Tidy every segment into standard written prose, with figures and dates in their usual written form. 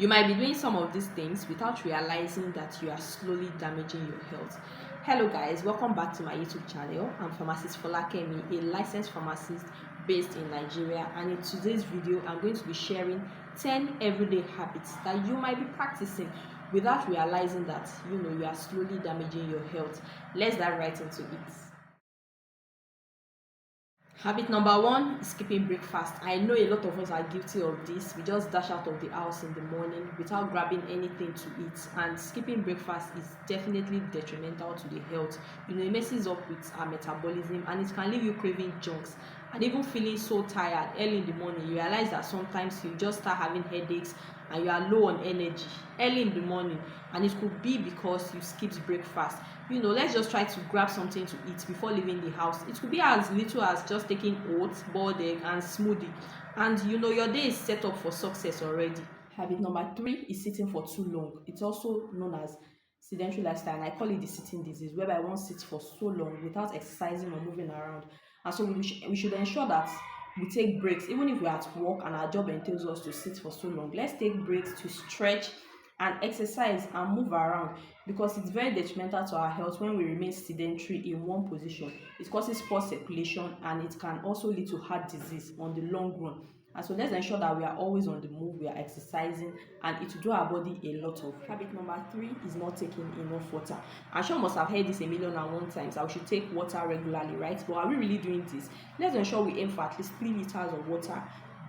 You might be doing some of these things without realizing that you are slowly damaging your health. Hello guys, welcome back to my YouTube channel. I'm pharmacist Folakemi, a licensed pharmacist based in Nigeria, and in today's video I'm going to be sharing 10 everyday habits that you might be practicing without realizing that you are slowly damaging your health. Let's dive right into it. Habit number one is skipping breakfast. I know a lot of us are guilty of this. We just dash out of the house in the morning without grabbing anything to eat, and skipping breakfast is definitely detrimental to the health. It messes up with our metabolism, and it can leave you craving junks and even feeling so tired early in the morning. You realize that sometimes you just start having headaches and you are low on energy early in the morning, and it could be because you skipped breakfast. Let's just try to grab something to eat before leaving the house. It could be as little as just taking oats, boiled egg and smoothie, and your day is set up for success already. Habit number three is sitting for too long. It's also known as sedentary lifestyle, and I call it the sitting disease, whereby one sits for so long without exercising or moving around. And so we should ensure that we take breaks. Even if we're at work and our job entails us to sit for so long, let's take breaks to stretch and exercise and move around, because it's very detrimental to our health when we remain sedentary in one position. It causes poor circulation, and it can also lead to heart disease on the long run. And so let's ensure that we are always on the move, we are exercising, and it will do our body a lot of. Habit number three is not taking enough water. I'm sure you must have heard this a million and one times, that we should take water regularly, right? But are we really doing this? Let's ensure we aim for at least 3 liters of water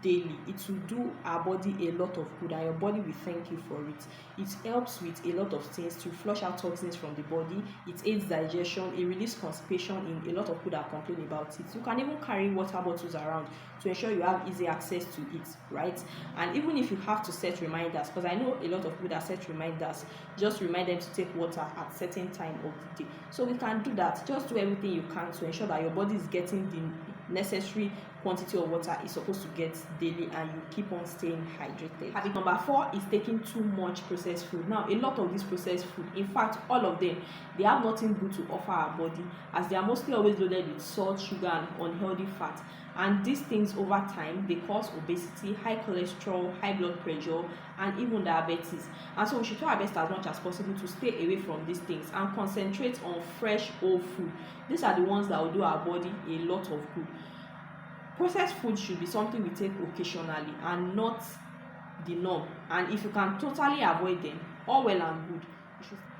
daily. It will do our body a lot of good, and your body will thank you for it. It helps with a lot of things to flush out toxins from the body. It aids digestion, it relieves constipation in a lot of people that complain about it. You can even carry water bottles around to ensure you have easy access to it, right? And even if you have to set reminders, because I know a lot of people that set reminders, just remind them to take water at certain time of the day. So we can do that. Just do everything you can to ensure that your body is getting the necessary quantity of water it's supposed to get daily, and you keep on staying hydrated. Habit number four is taking too much processed food. Now, a lot of this processed food, in fact all of them, they have nothing good to offer our body, as they are mostly always loaded with salt, sugar and unhealthy fat. And these things over time, they cause obesity, high cholesterol, high blood pressure and even diabetes. And so we should try our best as much as possible to stay away from these things and concentrate on fresh whole food. These are the ones that will do our body a lot of good. Processed food should be something we take occasionally and not the norm, and if you can totally avoid them, all well and good.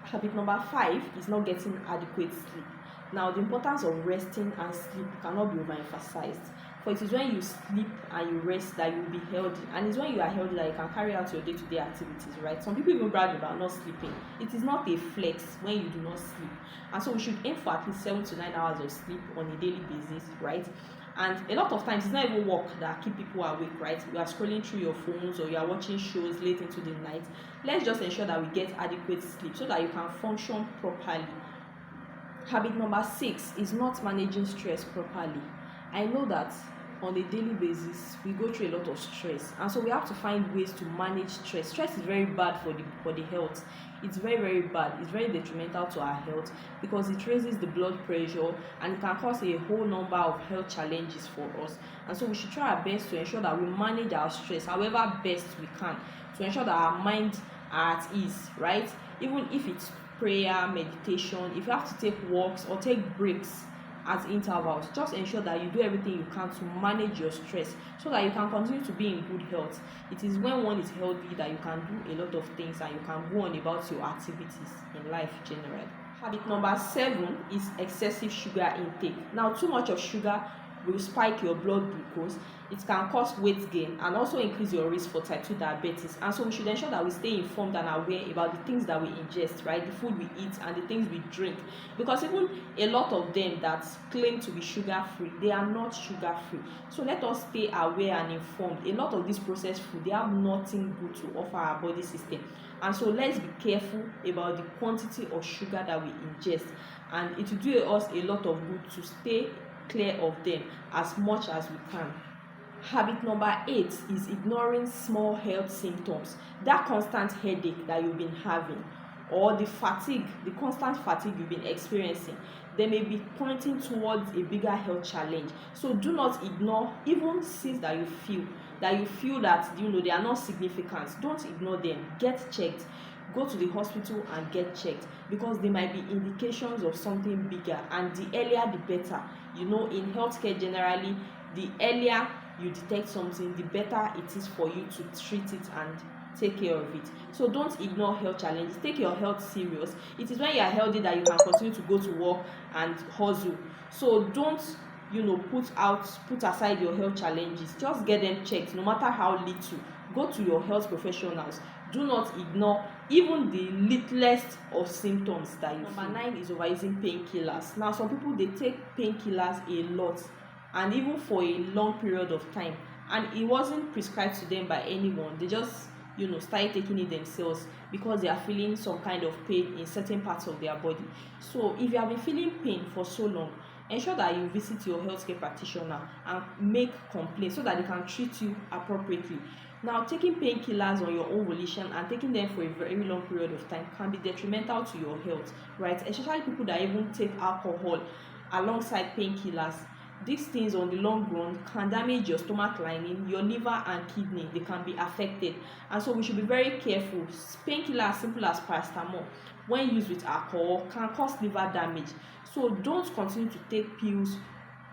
Habit number five is not getting adequate sleep. Now, the importance of resting and sleep cannot be overemphasized, for it is when you sleep and you rest that you will be healthy, and it's when you are healthy that you can carry out your day-to-day activities, right? Some people even brag about not sleeping. It is not a flex when you do not sleep, and so we should aim for at least 7 to 9 hours of sleep on a daily basis, right? And a lot of times it's not even work that keep people awake, right? You are scrolling through your phones or you are watching shows late into the night. Let's just ensure that we get adequate sleep so that you can function properly. Habit number six is not managing stress properly. I know that on a daily basis we go through a lot of stress, and so we have to find ways to manage stress. Stress is very bad for the health. It's very, very bad. It's very detrimental to our health, because it raises the blood pressure and it can cause a whole number of health challenges for us. And so we should try our best to ensure that we manage our stress however best we can, to ensure that our minds are at ease, right? Even if it's prayer, meditation, if you have to take walks or take breaks at intervals, just ensure that you do everything you can to manage your stress so that you can continue to be in good health. It is when one is healthy that you can do a lot of things and you can go on about your activities in life generally. Habit number seven is excessive sugar intake. Now, too much of sugar will spike your blood glucose. It can cause weight gain and also increase your risk for type 2 diabetes. And so we should ensure that we stay informed and aware about the things that we ingest, right? The food we eat and the things we drink, because even a lot of them that claim to be sugar free, they are not sugar free. So let us stay aware and informed. A lot of these processed food, they have nothing good to offer our body system, and so let's be careful about the quantity of sugar that we ingest, and it will do us a lot of good to stay clear of them as much as we can. Habit number 8 is ignoring small health symptoms. That constant headache that you've been having, or the constant fatigue you've been experiencing, they may be pointing towards a bigger health challenge. So do not ignore even things that you feel. that you feel that they are not significant, don't ignore them. Get checked. Go to the hospital and get checked, because they might be indications of something bigger, and the earlier the better. In healthcare generally, the earlier you detect something, the better it is for you to treat it and take care of it. So don't ignore health challenges. Take your health serious. It is when you are healthy that you can continue to go to work and hustle. So don't put aside your health challenges. Just get them checked, no matter how little. Go to your health professionals. Do not ignore even the littlest of symptoms that you feel. Number 9 is overusing painkillers. Now, some people, they take painkillers a lot, and even for a long period of time, and it wasn't prescribed to them by anyone. They just started taking it themselves because they are feeling some kind of pain in certain parts of their body. So if you have been feeling pain for so long, ensure that you visit your healthcare practitioner and make complaints so that they can treat you appropriately. Now, taking painkillers on your own volition and taking them for a very long period of time can be detrimental to your health, right? Especially people that even take alcohol alongside painkillers. These things on the long run can damage your stomach lining, your liver and kidney. They can be affected, and so we should be very careful. Painkiller as simple as paracetamol, when used with alcohol, can cause liver damage. So don't continue to take pills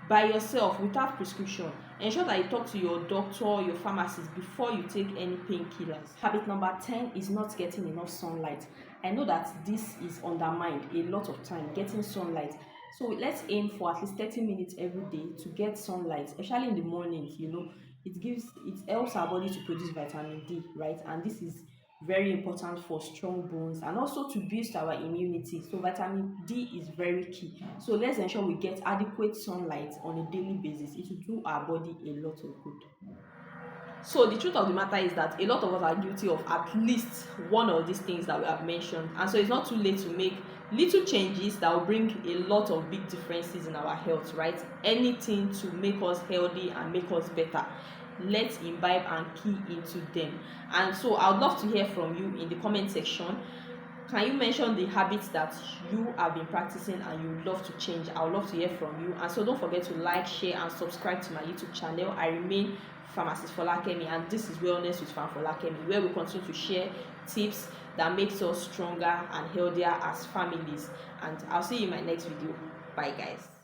by yourself without prescription. Ensure that you talk to your doctor, your pharmacist, before you take any painkillers. Habit number 10 is not getting enough sunlight. I know that this is undermined a lot of time, getting sunlight. So let's aim for at least 30 minutes every day to get sunlight, especially in the morning. It helps our body to produce vitamin D, right? And this is very important for strong bones and also to boost our immunity. So vitamin D is very key. So let's ensure we get adequate sunlight on a daily basis. It will do our body a lot of good. So the truth of the matter is that a lot of us are guilty of at least one of these things that we have mentioned, and so it's not too late to make little changes that will bring a lot of big differences in our health, right? Anything to make us healthy and make us better, let's imbibe and key into them. And so I would love to hear from you in the comment section. Can you mention the habits that you have been practicing and you would love to change? I would love to hear from you. And so don't forget to like, share and subscribe to my YouTube channel. I remain Pharmacist Folakemi, and this is Wellness with Folakemi, where we continue to share tips that makes us stronger and healthier as families. And I'll see you in my next video. Bye guys.